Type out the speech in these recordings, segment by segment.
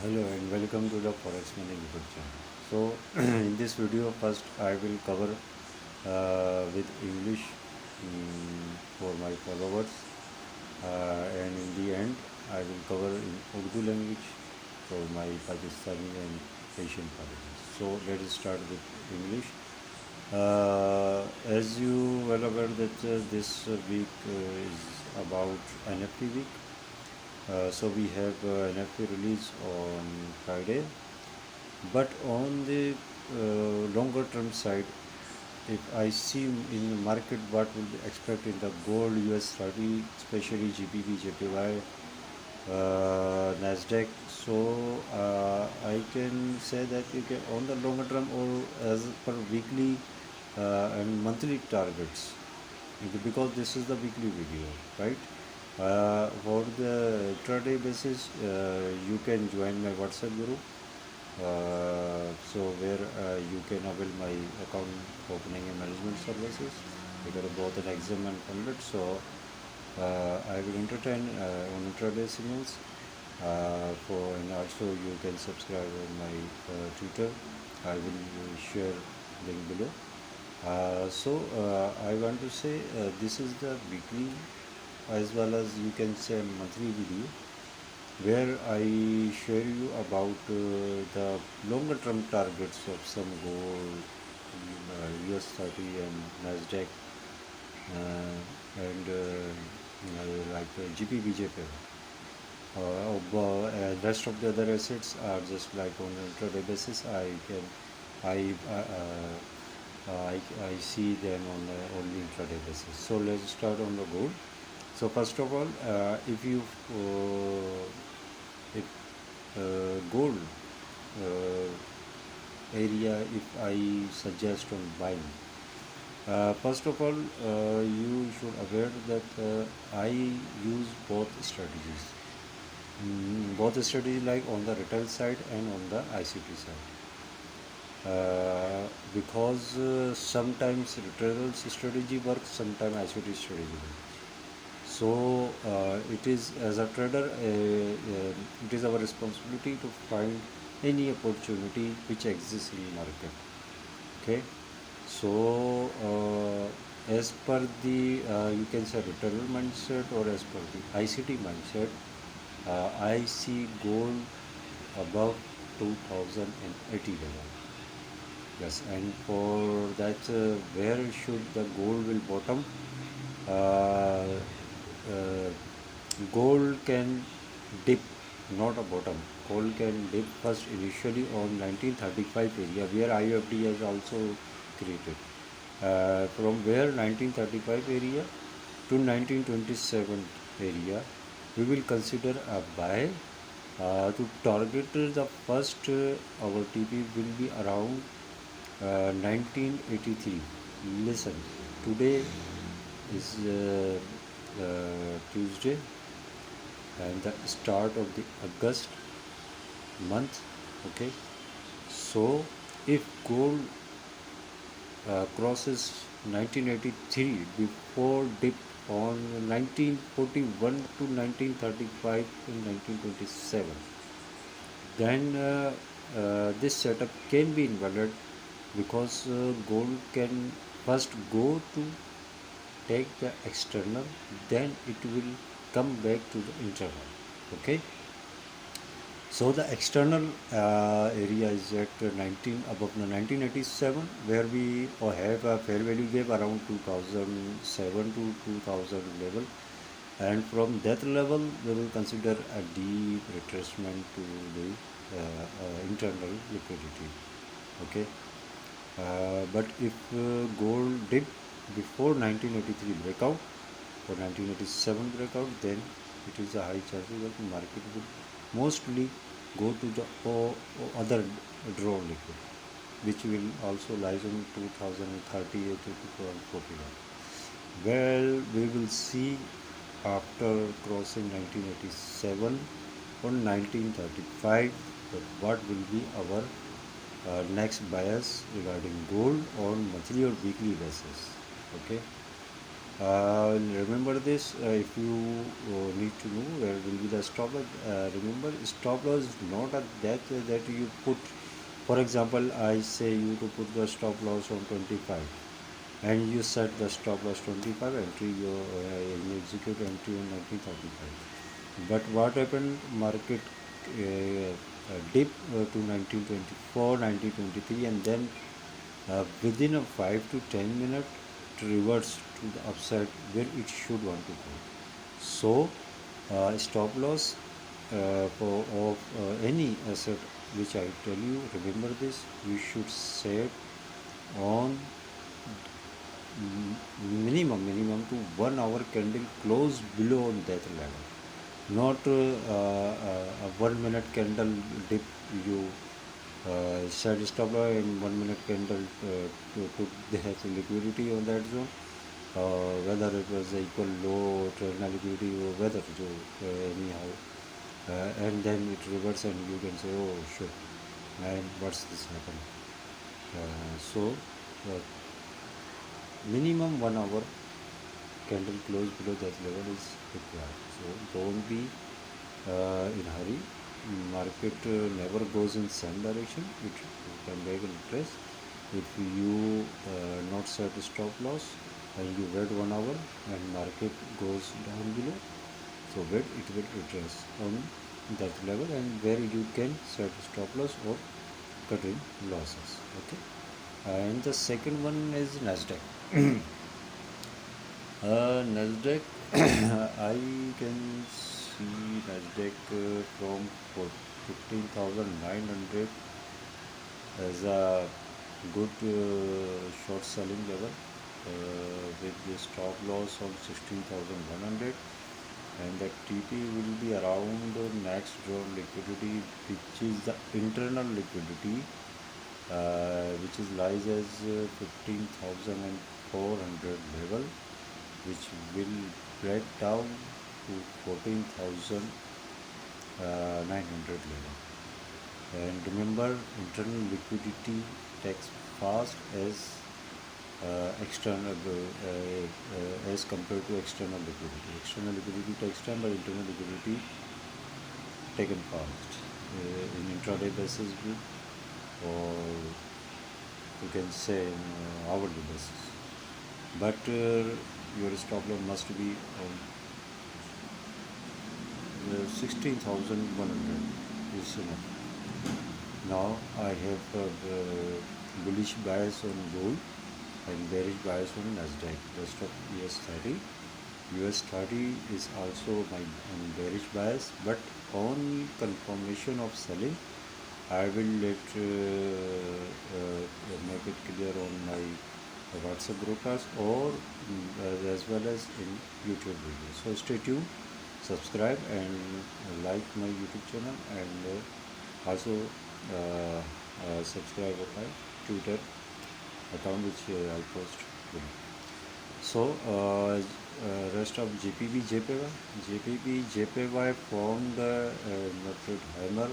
Hello and welcome to the Forex Money YouTube channel. So in this video first I will cover with English for my followers and in the end I will cover in Urdu language for my Pakistani and Asian followers. So let us start with English. As you well aware that this week is about NFT week. So we have NFT release on Friday, but on the longer term side, if I see in the market what will be expected in the gold, US 30, especially GBP, JPY, NASDAQ. So I can say that you can on the longer term or as per weekly and monthly targets, because this is the weekly video, right? For the intraday basis, you can join my WhatsApp group. So where you can avail my account opening and management services. We got both an exam and conduct. So I will entertain on intraday signals. And also you can subscribe on my Twitter. I will share link below. I want to say this is the weekly as well as you can say monthly video where I share you about the longer term targets of some gold, US 30 and NASDAQ and like GPBJP. Rest of the other assets are just like on an intraday basis. I I see them on only intraday basis. So let's start on the gold. So first of all, if gold area, if I suggest on buying, first of all, you should aware that I use both strategies. Both strategies like on the retail side and on the ICT side. Because sometimes retail strategy works, sometimes ICT strategy works. So it is as a trader, it is our responsibility to find any opportunity which exists in market. Okay, so as per the you can say retail mindset or as per the ICT mindset, I see gold above 2080 level. Yes, and for that, where should the gold will bottom? Uh, uh, Gold can dip, not a bottom. Gold can dip first initially on 1935 area where IFD has also created. From where 1935 area to 1927 area, we will consider a buy. To target the first, our TP will be around 1983. Listen, today is Tuesday and the start of the August month. Okay, so if gold crosses 1983 before dip on 1941 to 1935 and 1927, then this setup can be invalid because gold can first go to take the external, then it will come back to the internal. Okay, so the external area is at 19 above the 1987 where we have a fair value gap around 2007 to 2000 level, and from that level we will consider a deep retracement to the internal liquidity. Okay, but if gold dip before 1983 breakout or 1987 breakout, then it is a high chances that the market will mostly go to the other draw liquid, which will also lies on 2038 to 2041. Well, we will see after crossing 1987 or 1935 that what will be our next bias regarding gold on monthly or weekly basis. Okay, Remember this, if you need to know where will be the stop loss. Remember, stop loss is not a that you put. For example, I say you to put the stop loss on 25, and you set the stop loss 25, entry your you execute entry on 1935. But what happened? Market dip to 1924, 1923, and then within a 5 to 10 minutes it reverts to the upside where it should want to go. So stop loss for of any asset which I tell you, remember this, you should set on minimum to 1 hour candle close below on that level, not a 1 minute candle dip. You set stop loss and 1 minute candle to put the liquidity on that zone, whether it was equal low traditional liquidity or whether so anyhow, and then it reverts and you can say, oh shit man, what's this happen. So minimum 1 hour candle close below that level is required. So don't be in hurry. Market never goes in same direction. It can make interest if you not set a stop loss and you wait 1 hour and market goes down below. So wait, it will retrace on that level and where you can set stop loss or cut in losses. Okay. And the second one is NASDAQ. NASDAQ, I can see NASDAQ from 15,900 as a good short selling level with the stop loss of 16,100, and the TP will be around next drawn liquidity, which is the internal liquidity, which is lies as 15,400 level, which will break down to 14,900 level. And remember, internal liquidity takes fast as external as compared to external liquidity. External liquidity takes time, but internal liquidity taken fast in intraday basis or you can say in hourly basis. But your stop loss must be on 16,100 is enough. Now I have bullish bias on gold and bearish bias on NASDAQ. Rest of US30. US30 is also my bearish bias, but on confirmation of selling, I will make it clear on my WhatsApp broadcast or as well as in YouTube videos. So stay tuned, subscribe and like my YouTube channel, and also subscribe to my Twitter account which I post. So rest of JPY formed the method hammer,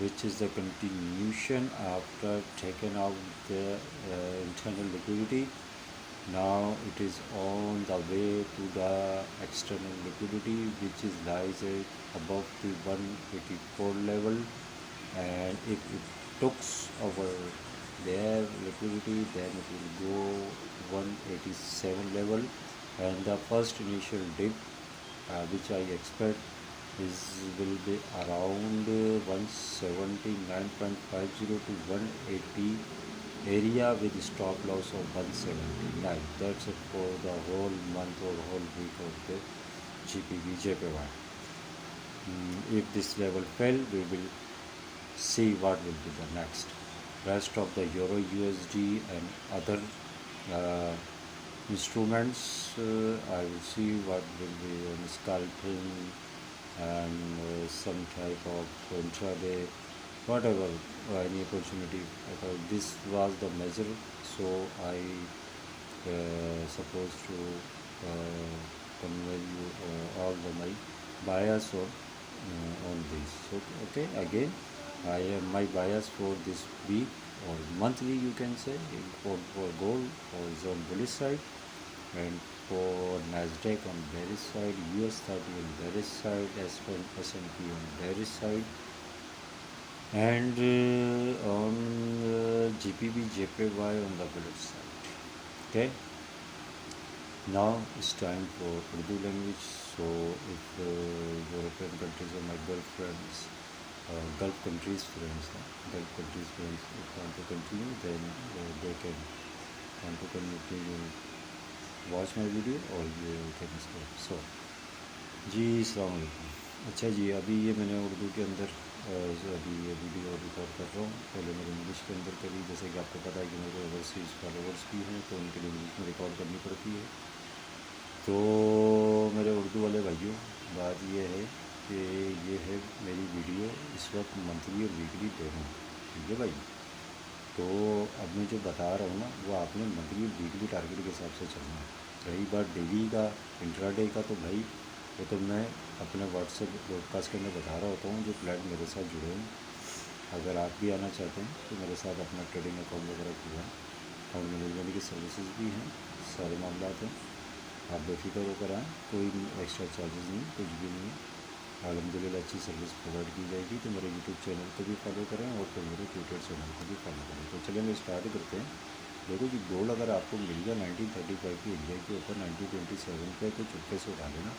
which is the continuation after taking out the internal liquidity. Now it is on the way to the external liquidity, which is lies above the 184 level, and if it takes over their liquidity, then it will go 187 level, and the first initial dip which I expect will be around 179.50 to 180 area with stop loss of 179. That's it for the whole month or whole week of the GBP/JPY. If this level fell, we will see what will be the next. Rest of the EURUSD and other instruments, I will see what will be on scalping and some type of intraday, whatever, any opportunity. This was the measure, so I supposed to convey you all my bias on this. So okay, again I am my bias for this week or monthly, you can say, for gold or is on bullish side, and for NASDAQ on bearish side, US 30 on bearish side, S&P on bearish side, and on GBP JPY on the bullish side. Okay. Now it's time for Urdu language. So if European countries or my Gulf friends, Gulf countries friends, if want to continue, then they can want to continue watch my video or you can stop. So जी अस्सलाम वालेकुम। अच्छा जी, अभी ये मैंने उर्दू के अंदर अभी ये वीडियो रिकॉर्ड कर रहा हूँ। पहले मैंने इंग्लिश के अंदर करी, जैसे कि आपको पता है कि मेरे ओवरसीज़ फॉलोवर्स भी हैं तो उनके लिए इंग्लिश में रिकॉर्ड करनी पड़ती है। तो मेरे उर्दू वाले भाइयों, बात ये है कि ये है मेरी वीडियो इस वक्त मंथली और वीकली दोनों, ठीक है भाई। तो अब मैं जो बता रहा हूँ ना, वो आपने मंथली और वीकली टारगेट के हिसाब से चलना है। रही बात डेली का, इंट्राडे का, तो भाई वो तो मैं अपने व्हाट्सएप ब्रॉडकास्ट के अंदर बता रहा होता हूँ जो क्लाइंट मेरे साथ जुड़े हैं। अगर आप भी आना चाहते हैं तो मेरे साथ अपना ट्रेडिंग अकाउंट वगैरह खुलवाएं, अकाउंट मैनेजमेंट की सर्विसेज भी हैं, सारे मामला हैं, आप बेफिक्र होकर आएँ, कोई एक्स्ट्रा चार्जेस नहीं, कुछ भी नहीं है। अल्हम्दुलिल्लाह अच्छी सर्विस प्रोवाइड की जाएगी। तो मेरे यूट्यूब चैनल को भी फॉलो करें और फिर मेरे ट्विटर चैनल को भी फॉलो करें। तो चलिए मैं स्टार्ट करते हैं। देखो जी, गोल्ड अगर आपको मिल गया 1935 की इंडिया के ऊपर 1927 पे तो चुपके से उठा लेना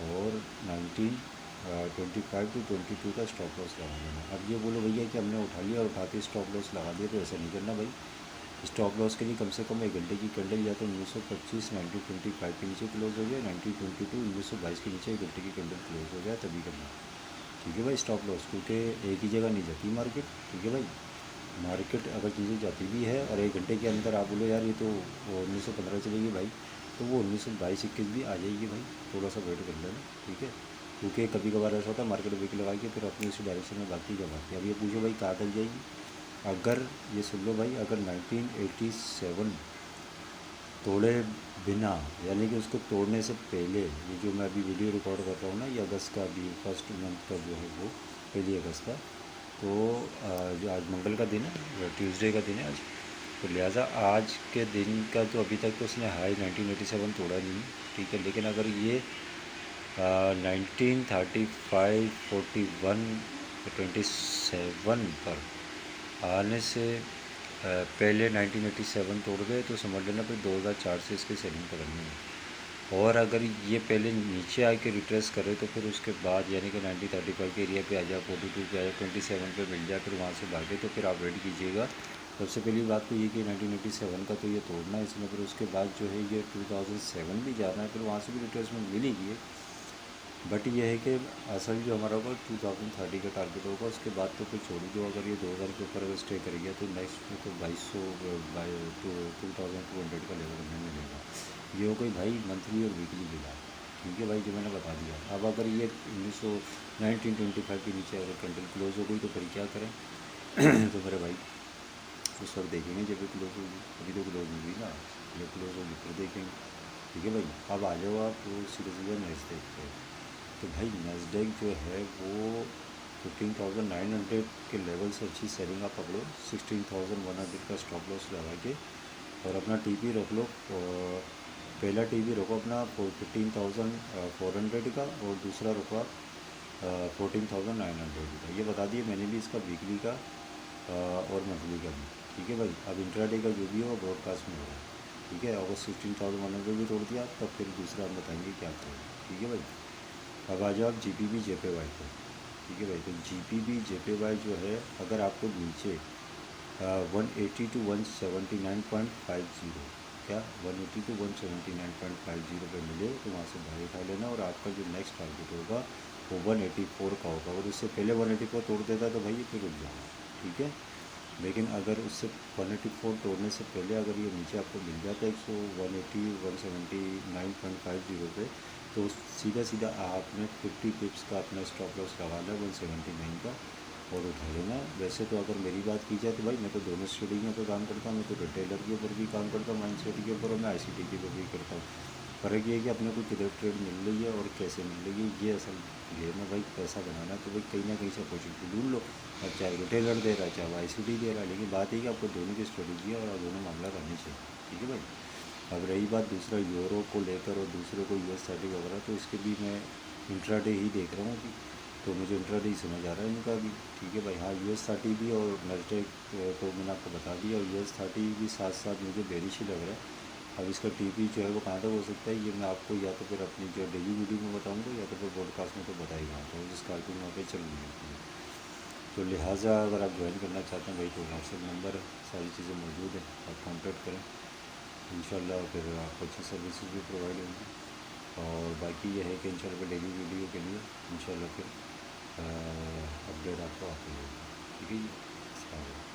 और 1925 to 22 का स्टॉप लॉस लगा लेना। अब ये बोलो भैया कि हमने उठा लिया और उठाते स्टॉप लॉस लगा दिया, तो ऐसा नहीं करना भाई। स्टॉप लॉस के लिए कम से कम 1 घंटे की कैंडल या तो 1925 1925 के नीचे क्लोज हो जाए, 1922 1922 के नीचे 1 घंटे की कैंडल क्लोज हो जाए, तभी करना, ठीक है भाई स्टॉप लॉस। क्योंकि एक ही जगह नहीं जाती मार्केट, ठीक है भाई। मार्केट अगर चीज़ें जाती भी है और 1 घंटे के अंदर आप बोलो यार ये तो 1915 चलेगी भाई, तो वो 1922-21 भी आ जाएगी भाई, थोड़ा सा वेट कर लेना, ठीक है। क्योंकि कभी कभार ऐसा होता है मार्केट वीक लगा के फिर अपनी उसी डायरेक्शन में भागती जब आती है। अब ये पूछो भाई कहाँ तक जाएगी। अगर ये सुन लो भाई, अगर 1987 तोड़े बिना, यानी कि उसको तोड़ने से पहले, ये जो मैं अभी वीडियो रिकॉर्ड कर रहा हूँ ना, ये अगस्त का अभी फर्स्ट मंथ का जो है वो 1 अगस्त का, तो जो आज मंगल का दिन है, ट्यूसडे का दिन है आज, तो लिहाजा आज के दिन का तो अभी तक तो उसने हाई 1987 तोड़ा नहीं, ठीक है। लेकिन अगर ये 1935 41 27 पर आने से पहले 1987 तोड़ गए तो समझ लेना फिर 2004 से इसकी सेलिंग पकड़नी है। और अगर ये पहले नीचे आके रिट्रेस करे तो फिर उसके बाद यानी कि 1935 के एरिया पे आ जाए, 42 पे आ जाए, 27 पे मिल जाए, फिर वहाँ से भागे, तो फिर आप वेट कीजिएगा। सबसे पहली बात तो ये कि 1987 का तो ये तोड़ना है इसमें, फिर उसके बाद जो है ये 2007 भी जाना है, फिर वहाँ से भी रिट्रेसमेंट मिलेगी। बट ये है कि असल जो हमारा होगा 2030 का टारगेट होगा, उसके बाद तो फिर छोड़ दो। अगर ये 2000 के ऊपर अगर स्टे कर गया तो नेक्स्ट में तो 2200 का लेवल हमें मिलेगा। ये हो कोई भाई मंथली और वीकली मिला, ठीक है भाई, जो मैंने बता दिया। अब अगर ये 1925 के नीचे अगर कैंडल क्लोज हो गई तो फिर क्या करें तो मेरे भाई उस वक्त देखेंगे जब भी क्लोज होगी। अभी तो क्लोज नहीं हुई ना, जब क्लोज होगी फिर देखेंगे, ठीक है भाई। अब आ जाओ आप सीधे NASDAQ पे। तो भाई NASDAQ जो है वो 15,900 के लेवल से अच्छी सेलिंग आप पकड़ो, 16,100 का स्टॉप लॉस लगा के, और अपना टीपी रख लो। पहला टीपी रखो अपना 15,400 का और दूसरा रखो आप 14,900 का। ये बता दिए मैंने भी इसका वीकली का और मंथली का भी, ठीक है भाई। अब इंट्राडे का जो भी होगा ब्रॉडकास्ट में होगा, ठीक है। अगर 16,100 भी तोड़ दिया तब फिर दूसरा हम बताएंगे क्या करें, ठीक है भाई। अब आ जाओ आप GBP JPY पर, ठीक है भाई। तो GBP JPY जो है अगर आपको नीचे 180 to 179.50, क्या 180 to 179.50 पे मिले तो वहाँ से बाई उठा लेना, और आपका जो नेक्स्ट टारगेट होगा वो 184 का होगा। और उससे पहले 184 तोड़ देता तो भाई फिर रुक जाना, ठीक है। लेकिन अगर उससे 184 तोड़ने से पहले अगर ये नीचे आपको मिल जाता है 180 179.50 पे, तो सीधा सीधा आपने 50 पिप्स का अपना स्टॉप लॉस लगाना 179 का और उठा लेना। वैसे तो अगर मेरी बात की जाए तो भाई मैं तो दोनों स्टडी में तो काम करता हूँ, मैं तो रिटेलर के ऊपर भी काम करता हूँ, माइंडसेट के ऊपर, और मैं ICT के ऊपर भी करता हूँ। फ़र्क ये है कि अपने को किधर ट्रेड मिल रही है और कैसे मिल रही है, ये असल गेम है भाई। पैसा बनाना तो भाई कहीं ना कहीं से अपॉर्चुनिटी ढूंढ लो, अब चाहे रिटेलर दे रहा है चाहे ICT दे रहा है, लेकिन बात है कि आपको दोनों की स्ट्रेटेजी है और दोनों मामला करनी चाहिए, ठीक है भाई। अब रही बात दूसरा यूरो को लेकर और दूसरे को USD वगैरह, तो इसके भी मैं इंट्राडे ही देख रहा हूँ अभी, तो मुझे इंट्राडे ही समझ आ रहा है इनका भी। ठीक है भाई, हाँ USD भी और NASDAQ तो मैंने आपको बता दिया, और USD भी साथ साथ मुझे बेरिश ही लग रहा है। अब इसका TP जो है वो कहाँ तक हो सकता है, ये मैं आपको या तो फिर अपनी जो डेली वीडियो में बताऊँगा, या तो फिर ब्रॉडकास्ट में तो बताएगा, तो जिसका भी वहाँ पर चल रही है। तो लिहाजा अगर आप ज्वाइन करना चाहते हैं भाई, तो व्हाट्सएप नंबर है, सारी चीज़ें मौजूद हैं, आप कॉन्टैक्ट करें इंशाल्लाह, फिर आपको अच्छी सर्विसेज भी प्रोवाइड होंगी। और बाकी यह है कि इंशाल्लाह डेली वीडियो के लिए इंशाल्लाह फिर अपडेट आपको आती होगी। ठीक है जी, अस्सलाम वालेकुम।